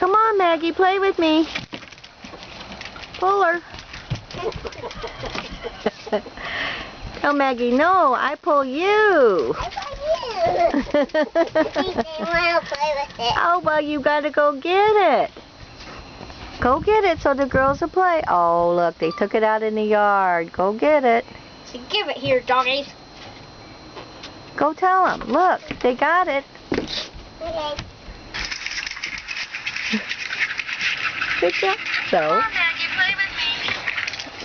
Come on, Maggie, play with me. Pull her. Tell Maggie, no, I pull you. I pull you. She didn't want to play with it. Oh, well, you got to go get it. Go get it so the girls will play. Oh, look, they took it out in the yard. Go get it. So give it here, doggies. Go tell them. Look, they got it. Okay. Good job. So. Come on, Maggie, play with me.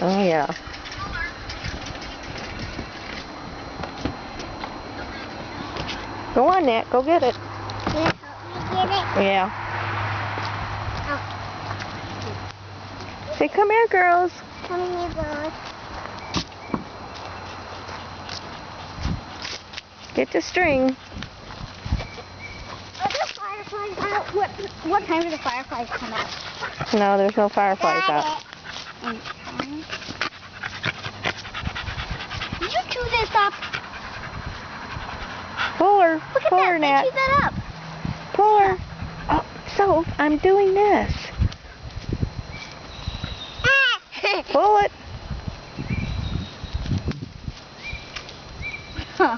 Oh, yeah. Go on, Nat. Go get it. Can you help me get it? Yeah. Say, come here, girls. Come here, girls. Get the string. Are the fireflies out? What time do the fireflies come out? No, there's no fireflies out. Did you chew this up? Pull her. Look at Pull that. her, They Nat. chewed that up. Pull her. Oh, so I'm doing this. Pull it. Huh.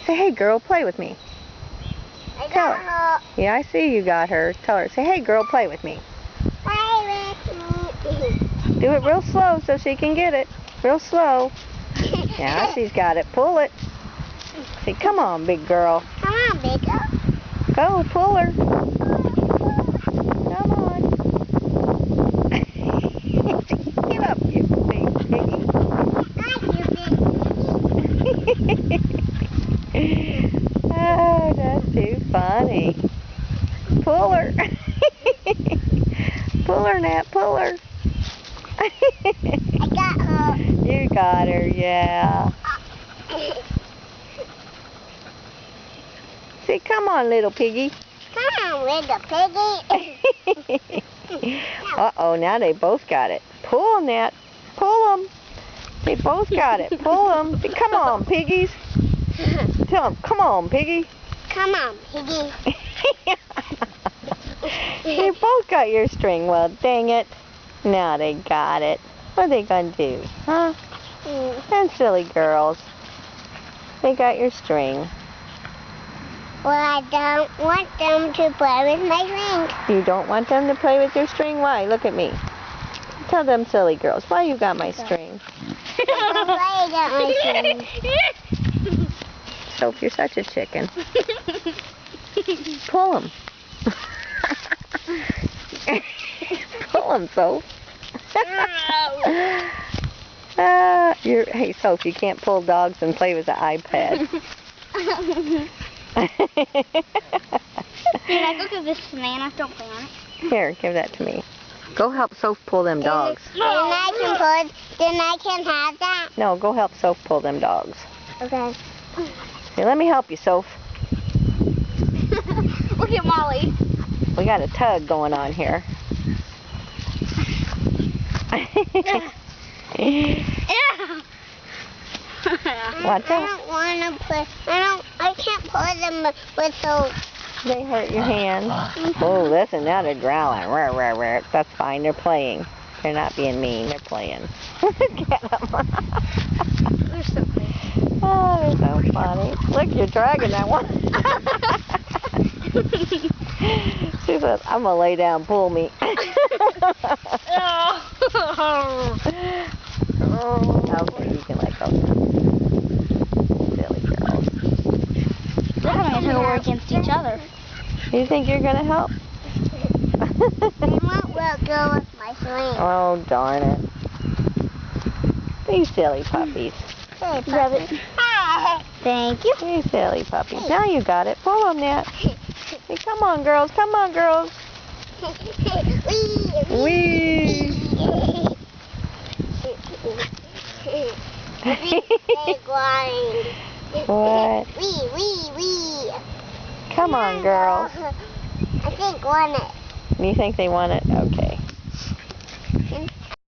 Say, hey, girl, play with me. I Tell got her. Yeah, I see you got her. Tell her. Say, hey, girl, play with me. Play with me. Do it real slow so she can get it. Real slow. Yeah, she's got it. Pull it. Say, come on, big girl. Come on, big girl. Go, pull her. Come on. Get up, you big piggy. Oh, that's too funny. Pull her. Pull her, Nat. Pull her. I got her. You got her, yeah. Say, come on, little piggy. Come on, little piggy. Uh-oh, now they both got it. Pull them, Nat. Pull them. They both got it. Pull them. Come on, piggies. Tell them, come on, piggy. Come on, piggy. They both got your string. Well, dang it. Now they got it. What are they going to do? Huh? And silly girls. They got your string. Well, I don't want them to play with my ring. You don't want them to play with your string? Why? Look at me. Tell them silly girls, why you got my string? I got my string. Soap, you're such a chicken. Pull them. Pull them, Soap. Hey, Soap, you can't pull dogs and play with the iPad. Can I go get this banana? Don't play on it. Here, give that to me. Go help Soph pull them dogs. Then I can have that. No, go help Soph pull them dogs. Okay. Here, let me help you, Soph. Look at Molly. We got a tug going on here. Watch I out. don't want to play. I can't pull them with those. They hurt your hand. Oh, listen, now they're growling. Rah, rah, rah. That's fine. They're playing. They're not being mean. They're playing. Get them. They're so pretty. Oh, they're so funny. Look, you're dragging that one. She says, I'm going to lay down. Pull me. Okay, you can let go. Silly girls. They're having a war against each other. You think you're going to help? They won't let go with my swing. Oh, darn it. These silly puppies. Hey, puppy. Thank you. These silly puppies. Now you got it. Pull them, Nat. Hey, come on, girls. Come on, girls. Wee. What? Wee. Come on, girls. I think one it. You think they want it? Okay.